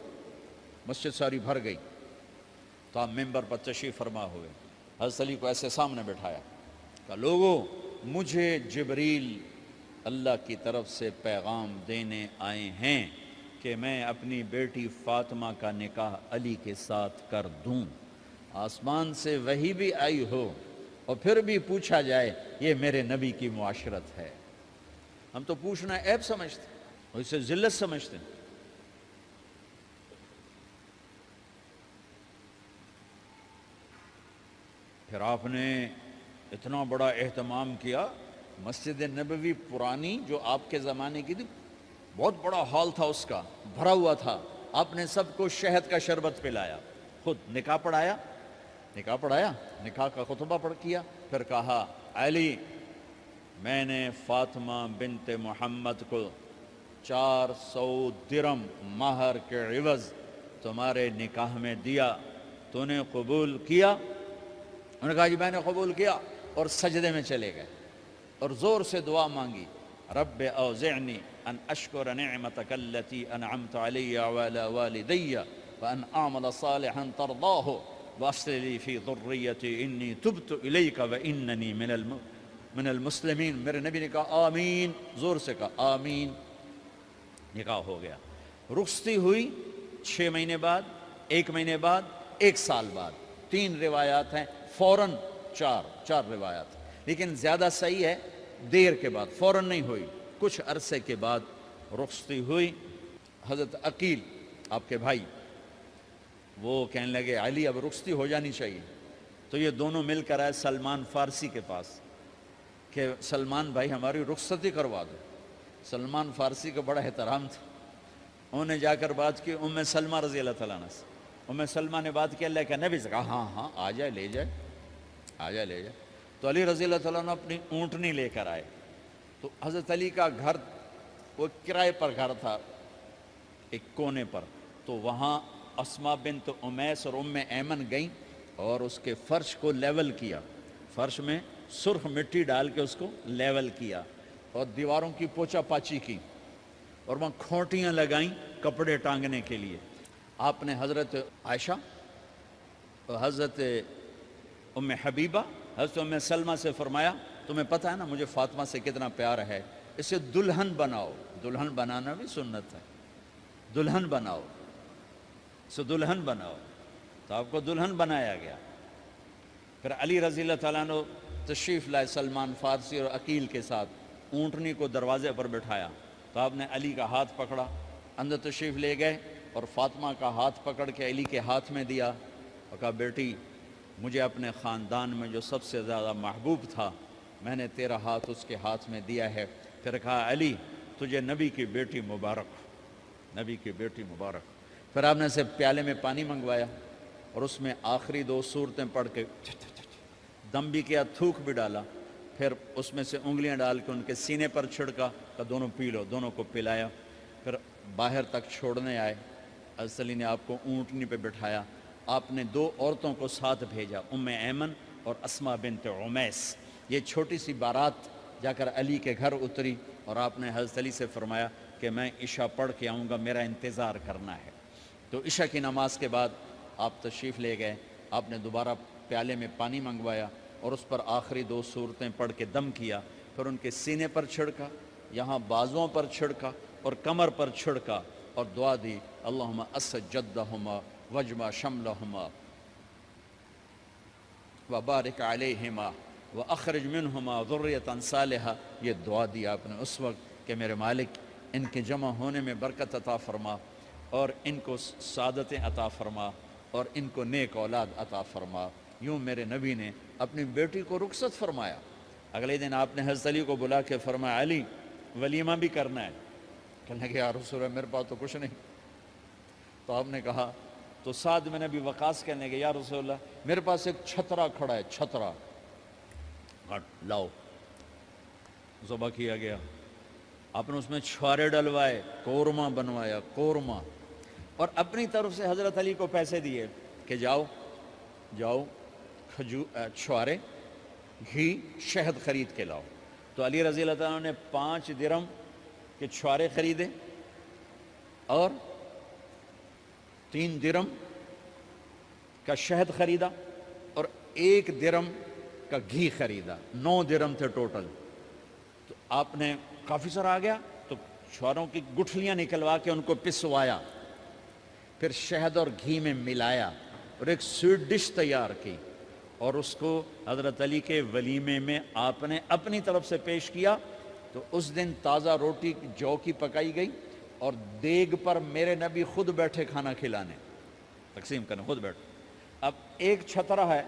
مسجد ساری بھر گئی تو آپ ممبر پر تشریف فرما ہوئے. حضرت علی کو ایسے سامنے بٹھایا، کہا لوگوں مجھے جبریل اللہ کی طرف سے پیغام دینے آئے ہیں کہ میں اپنی بیٹی فاطمہ کا نکاح علی کے ساتھ کر دوں. آسمان سے وحی بھی آئی ہو اور پھر بھی پوچھا جائے، یہ میرے نبی کی معاشرت ہے. ہم تو پوچھنا عیب سمجھتے اور اسے ذلت سمجھتے ہیں. پھر آپ نے اتنا بڑا اہتمام کیا. مسجد نبوی پرانی جو آپ کے زمانے کی تھی، بہت بڑا ہال تھا، اس کا بھرا ہوا تھا. آپ نے سب کو شہد کا شربت پلایا، خود نکاح پڑھایا، نکاح کا خطبہ پڑھ کیا. پھر کہا علی میں نے فاطمہ بنت محمد کو 400 درم مہر کے عوض تمہارے نکاح میں دیا، تو نے قبول کیا؟ انہوں نے کہا جی میں نے قبول کیا، اور سجدے میں چلے گئے اور زور سے دعا مانگی، رب اوزعنی ان اشکر نعمتک التی انعمت علی وعلی والدی وان اعمل صالحا ترضاہ واصلح لی فی ذریتی انی تبت الیک واننی من المسلمین. میرے نبی نے کہا آمین، زور سے کہا آمین. نکاح ہو گیا. رخصتی ہوئی 6 مہینے بعد، 1 مہینے بعد، 1 سال بعد. 3 روایات ہیں، فوراً 4 روایات، لیکن زیادہ صحیح ہے دیر کے بعد، فوراً نہیں ہوئی، کچھ عرصے کے بعد رخصتی ہوئی. حضرت عقیل آپ کے بھائی وہ کہنے لگے علی اب رخصتی ہو جانی چاہیے. تو یہ دونوں مل کر آئے سلمان فارسی کے پاس کہ سلمان بھائی ہماری رخصتی کروا دو. سلمان فارسی کا بڑا احترام تھا. انہوں نے جا کر بات کی ام سلمہ رضی اللہ تعالیٰ عنہ سے. ام سلمہ نے بات کی اللہ کے نبی سے، کہا ہاں آ جائے لے جائے، آ جائے لے جائے. تو علی رضی اللہ تعالیٰ عنہ اپنی اونٹنی لے کر آئے. تو حضرت علی کا گھر وہ کرائے پر گھر تھا ایک کونے پر، تو وہاں اسماء بنت امیس اور ام ایمن گئیں اور اس کے فرش کو لیول کیا، فرش میں سرخ مٹی ڈال کے اس کو لیول کیا اور دیواروں کی پوچا پاچی کی اور وہاں کھوٹیاں لگائیں کپڑے ٹانگنے کے لیے. آپ نے حضرت عائشہ، حضرت ام حبیبہ، حضرت ام سلمہ سے فرمایا تمہیں پتہ ہے نا مجھے فاطمہ سے کتنا پیار ہے، اسے دلہن بناؤ. دلہن بنانا بھی سنت ہے، دلہن بناؤ، اسے دلہن بناؤ. تو آپ کو دلہن بنایا گیا. پھر علی رضی اللہ تعالیٰ عنہ تشریف لائے سلمان فارسی اور عقیل کے ساتھ. اونٹنی کو دروازے پر بٹھایا تو آپ نے علی کا ہاتھ پکڑا، اندر تشریف لے گئے اور فاطمہ کا ہاتھ پکڑ کے علی کے ہاتھ میں دیا اور کہا بیٹی مجھے اپنے خاندان میں جو سب سے زیادہ محبوب تھا میں نے تیرا ہاتھ اس کے ہاتھ میں دیا ہے۔ پھر کہا علی تجھے نبی کی بیٹی مبارک، نبی کی بیٹی مبارک۔ پھر آپ نے اسے پیالے میں پانی منگوایا اور اس میں آخری 2 سورتیں پڑھ کے دم بھی کیا، تھوک بھی ڈالا، پھر اس میں سے انگلیاں ڈال کے ان کے سینے پر چھڑکا کہ دونوں پی لو، دونوں کو پلایا۔ پھر باہر تک چھوڑنے آئے، حضرت علی نے آپ کو اونٹنی پہ بٹھایا، آپ نے 2 عورتوں کو ساتھ بھیجا، ام ایمن اور اسماء بنت عمیس۔ یہ چھوٹی سی بارات جا کر علی کے گھر اتری اور آپ نے حضرت علی سے فرمایا کہ میں عشاء پڑھ کے آؤں گا، میرا انتظار کرنا ہے۔ تو عشاء کی نماز کے بعد آپ تشریف لے گئے، آپ نے دوبارہ پیالے میں پانی منگوایا اور اس پر آخری 2 سورتیں پڑھ کے دم کیا، پھر ان کے سینے پر چھڑکا، یہاں بازوؤں پر چھڑکا اور کمر پر چھڑکا اور دعا دی اللہم اسد جدہما وجمع شملہما وبارک علیہما واخرج منہما ذریۃ صالحہ۔ یہ دعا دی آپ نے اس وقت کہ میرے مالک ان کے جمع ہونے میں برکت عطا فرما اور ان کو سعادتیں عطا فرما اور ان کو نیک اولاد عطا فرما۔ یوں میرے نبی نے اپنی بیٹی کو رخصت فرمایا۔ اگلے دن آپ نے حضرت علی کو بلا کے فرمایا علی ولیمہ بھی کرنا ہے۔ کہنے لگے یا رسول اللہ میرے پاس تو کچھ نہیں۔ تو آپ نے کہا تو سعد بن ابی وقاص کہنے لگے یا رسول اللہ میرے پاس ایک چھترا کھڑا ہے، چھترا لاؤ۔ ذبح کیا گیا، آپ نے اس میں چھوارے ڈلوائے، قورمہ بنوایا، قورمہ، اور اپنی طرف سے حضرت علی کو پیسے دیے کہ جاؤ چھوارے، گھی، شہد خرید کے لاؤ۔ تو علی رضی اللہ تعالیٰ نے 5 درم کے چھوارے خریدے اور 3 درم کا شہد خریدا اور 1 درم کا گھی خریدا، 9 درم تھے ٹوٹل۔ تو آپ نے کافی سارا آ گیا تو چھواروں کی گٹھلیاں نکلوا کے ان کو پسوایا، پھر شہد اور گھی میں ملایا اور ایک سویٹ ڈش تیار کی اور اس کو حضرت علی کے ولیمے میں آپ نے اپنی طرف سے پیش کیا۔ تو اس دن تازہ روٹی جو کی پکائی گئی اور دیگ پر میرے نبی خود بیٹھے کھانا کھلانے، تقسیم کرنے خود بیٹھے۔ اب ایک چھترا ہے،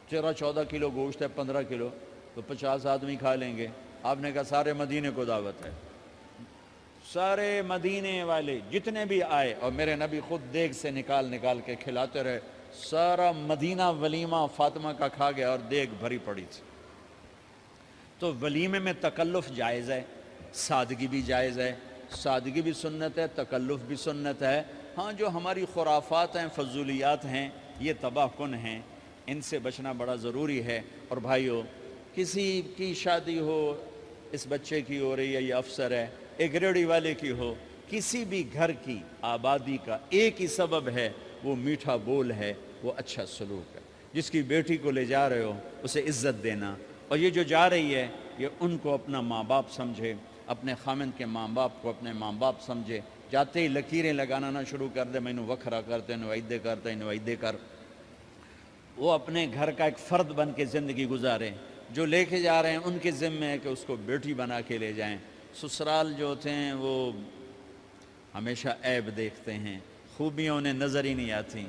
13-14 کلو گوشت ہے، 15 کلو، تو 50 آدمی کھا لیں گے۔ آپ نے کہا سارے مدینے کو دعوت ہے، سارے مدینے والے جتنے بھی آئے اور میرے نبی خود دیگ سے نکال کے کھلاتے رہے۔ سارا مدینہ ولیمہ فاطمہ کا کھا گیا اور دیگ بھری پڑی تھی۔ تو ولیمے میں تکلف جائز ہے، سادگی بھی جائز ہے، سادگی بھی سنت ہے، تکلف بھی سنت ہے۔ ہاں جو ہماری خرافات ہیں، فضولیات ہیں، یہ تباہ کن ہیں، ان سے بچنا بڑا ضروری ہے۔ اور بھائیو کسی کی شادی ہو، اس بچے کی ہو رہی ہے، یہ افسر ہے، ایک ریڑھی والے کی ہو، کسی بھی گھر کی آبادی کا ایک ہی سبب ہے، وہ میٹھا بول ہے، وہ اچھا سلوک ہے۔ جس کی بیٹی کو لے جا رہے ہو اسے عزت دینا، اور یہ جو جا رہی ہے یہ ان کو اپنا ماں باپ سمجھے، اپنے خامند کے ماں باپ کو اپنے ماں باپ سمجھے۔ جاتے ہی لکیریں لگانا نہ شروع کر دے، میں وکھرا کرتے نویدے کرتے نویدے کر۔ وہ اپنے گھر کا ایک فرد بن کے زندگی گزاریں۔ جو لے کے جا رہے ہیں ان کے ذمہ ہے کہ اس کو بیٹی بنا کے لے جائیں۔ سسرال جو ہوتے ہیں وہ ہمیشہ عیب دیکھتے ہیں، خوبیاں انہیں نظر ہی نہیں آتی۔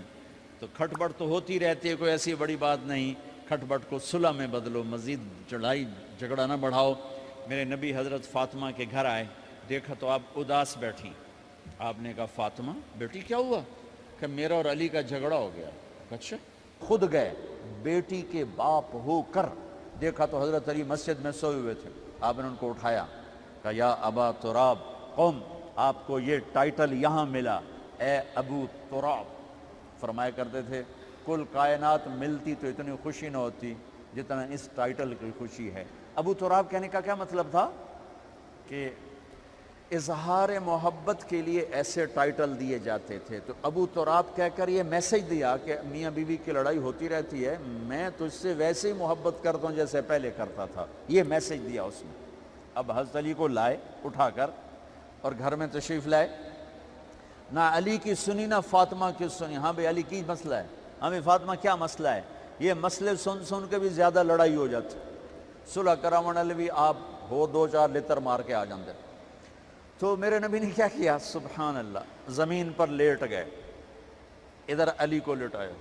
تو کھٹ بٹ تو ہوتی رہتی ہے، کوئی ایسی بڑی بات نہیں، کھٹ بٹ کو صلح میں بدلو، مزید لڑائی جھگڑا نہ بڑھاؤ۔ میرے نبی حضرت فاطمہ کے گھر آئے، دیکھا تو آپ اداس بیٹھی۔ آپ نے کہا فاطمہ بیٹی کیا ہوا؟ کہ میرا اور علی کا جھگڑا ہو گیا۔ اچھا، خود گئے بیٹی کے باپ ہو کر، دیکھا تو حضرت علی مسجد میں سوئے ہوئے تھے۔ آپ نے ان کو اٹھایا، کہا یا ابا تراب قم، آپ کو یہ ٹائٹل یہاں ملا، اے ابو تراب۔ فرمایا کرتے تھے کل کائنات ملتی تو اتنی خوشی نہ ہوتی جتنا اس ٹائٹل کی خوشی ہے۔ ابو تراب کہنے کا کیا مطلب تھا کہ اظہار محبت کے لیے ایسے ٹائٹل دیے جاتے تھے۔ تو ابو تراب کہہ کر یہ میسج دیا کہ میاں بیوی کی لڑائی ہوتی رہتی ہے، میں تجھ سے ویسے ہی محبت کرتا ہوں جیسے پہلے کرتا تھا، یہ میسج دیا اس نے۔ اب حضرت علی کو لائے اٹھا کر اور گھر میں تشریف لائے، نہ علی کی سنی نہ فاطمہ کی سنی۔ ہاں بھئی علی کی مسئلہ ہے، ہمیں فاطمہ کیا مسئلہ ہے؟ یہ مسئلے سن کے بھی زیادہ لڑائی ہو جاتی۔ صلح کراون علی بھی آپ ہو 2-4 لیتر مار کے آ جاندے۔ تو میرے نبی نے کیا کیا؟ سبحان اللہ، زمین پر لیٹ گئے، ادھر علی کو لٹایا،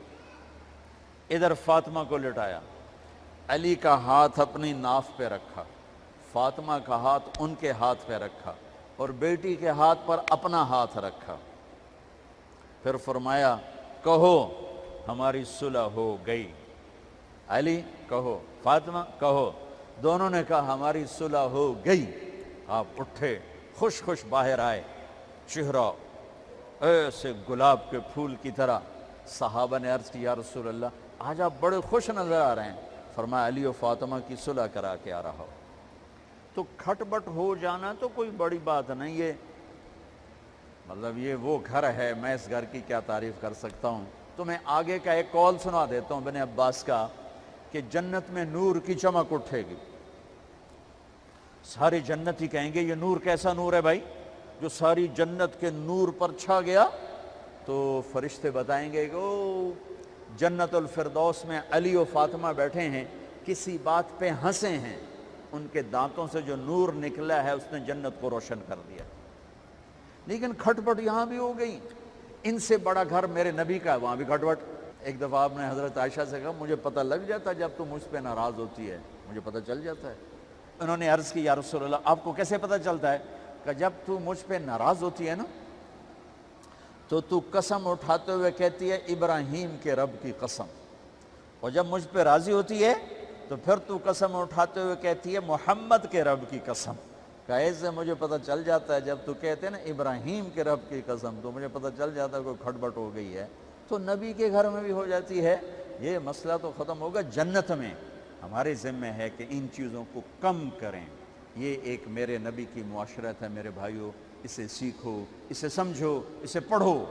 ادھر فاطمہ کو لٹایا، علی کا ہاتھ اپنی ناف پہ رکھا، فاطمہ کا ہاتھ ان کے ہاتھ پہ رکھا، اور بیٹی کے ہاتھ پر اپنا ہاتھ رکھا۔ پھر فرمایا کہو ہماری صلح ہو گئی۔ علی کہو، فاطمہ کہو، دونوں نے کہا ہماری صلح ہو گئی۔ آپ اٹھے، خوش خوش باہر آئے، چہرہ ایسے گلاب کے پھول کی طرح۔ صحابہ نے عرض کی یا رسول اللہ آج آپ بڑے خوش نظر آ رہے ہیں۔ فرمایا علی و فاطمہ کی صلح کرا کے آ رہا ہو۔ تو کھٹ بٹ ہو جانا تو کوئی بڑی بات نہیں ہے، مطلب یہ وہ گھر ہے، میں اس گھر کی کیا تعریف کر سکتا ہوں۔ تو میں آگے کا ایک قول سنا دیتا ہوں ابن عباس کا، کہ جنت میں نور کی چمک اٹھے گی، سارے جنتی کہیں گے یہ نور کیسا نور ہے بھائی جو ساری جنت کے نور پر چھا گیا؟ تو فرشتے بتائیں گے کہ او جنت الفردوس میں علی و فاطمہ بیٹھے ہیں، کسی بات پہ ہنسے ہیں، ان کے دانتوں سے جو نور نکلا ہے اس نے جنت کو روشن کر دیا۔ لیکن کھٹ پٹ یہاں بھی ہو گئی، ان سے بڑا گھر میرے نبی کا ہے، وہاں بھی کھٹ پٹ۔ ایک دفعہ آپ نے حضرت عائشہ سے کہا مجھے پتہ لگ جاتا جب تو مجھ پہ ناراض ہوتی ہے، مجھے پتہ چل جاتا ہے۔ انہوں نے عرض کی یا رسول اللہ آپ کو کیسے پتہ چلتا ہے؟ کہ جب تو مجھ پہ ناراض ہوتی ہے نا تو قسم اٹھاتے ہوئے کہتی ہے ابراہیم کے رب کی قسم، اور جب مجھ پہ راضی ہوتی ہے تو پھر تو قسم اٹھاتے ہوئے کہتی ہے محمد کے رب کی قسم۔ کہ ایسے مجھے پتہ چل جاتا ہے جب تو کہتے ہیں نا ابراہیم کے رب کی قسم، تو مجھے پتہ چل جاتا ہے کوئی کھٹ بٹ ہو گئی ہے۔ تو نبی کے گھر میں بھی ہو جاتی ہے، یہ مسئلہ تو ختم ہوگا۔ جنت میں ہمارے ذمہ ہے کہ ان چیزوں کو کم کریں۔ یہ ایک میرے نبی کی معاشرت ہے میرے بھائیوں، اسے سیکھو، اسے سمجھو، اسے پڑھو۔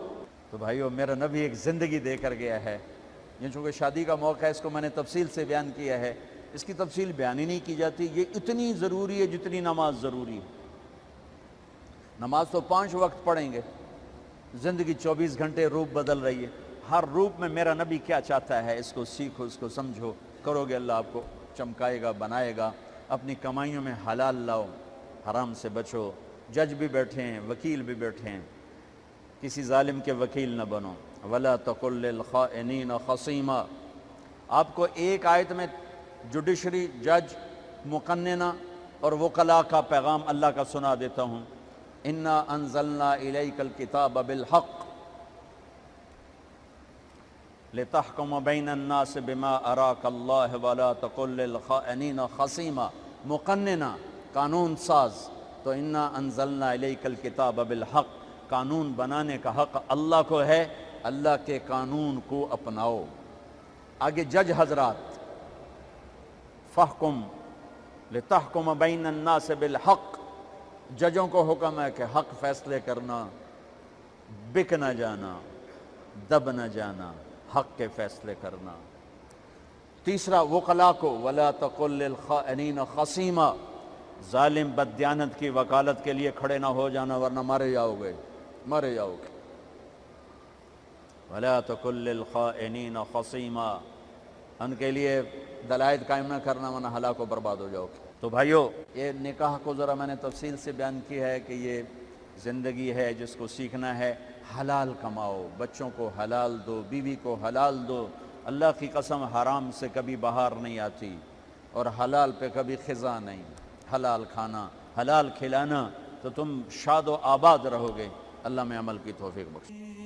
تو بھائیوں میرا نبی ایک زندگی دے کر گیا ہے، یہ چونکہ شادی کا موقع ہے اس کو میں نے تفصیل سے بیان کیا ہے، اس کی تفصیل بیان ہی نہیں کی جاتی۔ یہ اتنی ضروری ہے جتنی نماز ضروری ہے۔ نماز تو 5 وقت پڑھیں گے، زندگی 24 گھنٹے روپ بدل رہی ہے، ہر روپ میں میرا نبی کیا چاہتا ہے اس کو سیکھو، اس کو سمجھو، کرو گے اللہ آپ کو چمکائے گا، بنائے گا۔ اپنی کمائیوں میں حلال لاؤ، حرام سے بچو۔ جج بھی بیٹھے ہیں، وکیل بھی بیٹھے ہیں، کسی ظالم کے وکیل نہ بنو۔ وَلَا تَقُلْ لِلْخَائِنِينَ خَصِيمًا۔ آپ کو ایک آیت میں جوڈیشری، جج، مقننہ اور وکلاء کا پیغام اللہ کا سنا دیتا ہوں۔ اِنَّا أَنزَلْنَا إِلَيْكَ الْكِتَابَ بِالْحَقِّ لِتَحْكُمَ بَيْنَ النَّاسِ بِمَا أَرَاكَ اللَّهُ وَلَا تَقُلْ لِلْخَائِنِينَ خَصِيمًا۔ مقننہ، قانون ساز۔ تو اِنَّا أَنزَلْنَا إِلَيْكَ الْكِتَابَ بِالْحَقِّ، قانون بنانے کا حق اللہ کو ہے، اللہ کے قانون کو اپناؤ۔ آگے جج حضرات، فَحْكُمْ لِتَحْكُمَ بَيْنَ النَّاسِ بِالْحَقِّ، ججوں کو حکم ہے کہ حق فیصلے کرنا، بک نہ جانا، دب نہ جانا، حق کے فیصلے کرنا۔ تیسرا وکلاء کو، وَلَا تَقُلْ لِلْخَائِنِينَ خَصِيمًا، ظالم بددیانت کی وکالت کے لیے کھڑے نہ ہو جانا ورنہ مارے جاؤ گے، مارے جاؤ گے۔ وَلَا تَقُلْ لِلْخَائِنِينَ خَصِيمًا، ان کے لیے دلائل قائم نہ کرنا ورنہ ہلاک و برباد ہو جاؤ گے۔ تو بھائیو یہ نکاح کو ذرا میں نے تفصیل سے بیان کی ہے کہ یہ زندگی ہے جس کو سیکھنا ہے۔ حلال کماؤ، بچوں کو حلال دو، بیوی کو حلال دو۔ اللہ کی قسم حرام سے کبھی بہار نہیں آتی اور حلال پہ کبھی خزاں نہیں۔ حلال کھانا، حلال کھلانا تو تم شاد و آباد رہو گے۔ اللہ میں عمل کی توفیق بخشے۔